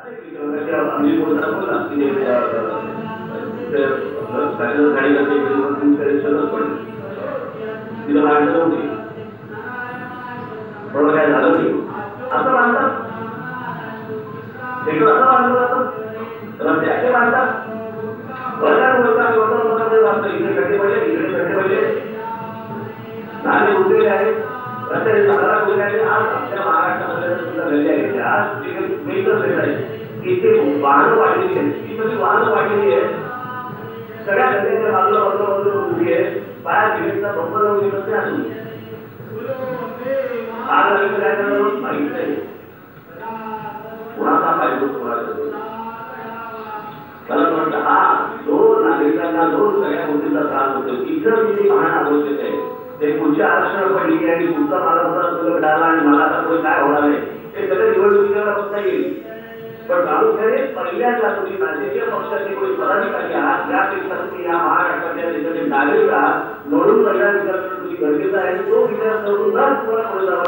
आम्ही बोलता बोला की फॅशन गाडी करते सगळंच पडलं तिला माणसं नव्हती पण काय झालं नाही असं मानतात शेकडो असं मानलं जातं रस्ते असे मानतात इकडे खड्डे पडले इकडे खड्डे पडले नाले उठलेले आहेत रस्त्याने सातारा उभे आहेत आज आपल्या महाराष्ट्रामध्ये सुद्धा घडले आहेत आज वेगळं वेगळं आहे इथे वाहनं वाढलेली आहेत ती सगळी वाहनं वाढलेली आहेत सगळ्या गल्ल्याच्या बाजूला बाजूला उभी आहे बाहेर भिडेचा बंब लावून येत नाही अजून आज काय करणार माहित नाही कुणाचा फायदा कोणाचा मला वाटतं हा जो नागरिकांना जो सगळ्या गोष्टींचा त्रास होतो इथं किती पाहणं आवश्यक आहे ते पुढची आरक्षण पडली आणि पुढचा मला मिळाला आणि मला आता पुढे काय होणार आहे ते सगळं निवडणुकीला बघता येईल पण प्रामुख्याने पहिल्यांदा तुम्ही राजकीय पक्षाचे कोणी पदाधिकारी आहात यापेक्षा तुम्ही या महाराष्ट्रातल्या देशाचे नागरिक आहात म्हणून पहिला विचार तुम्ही गरजेचा आहे तो विचार करून तुम्हाला पुढे जावं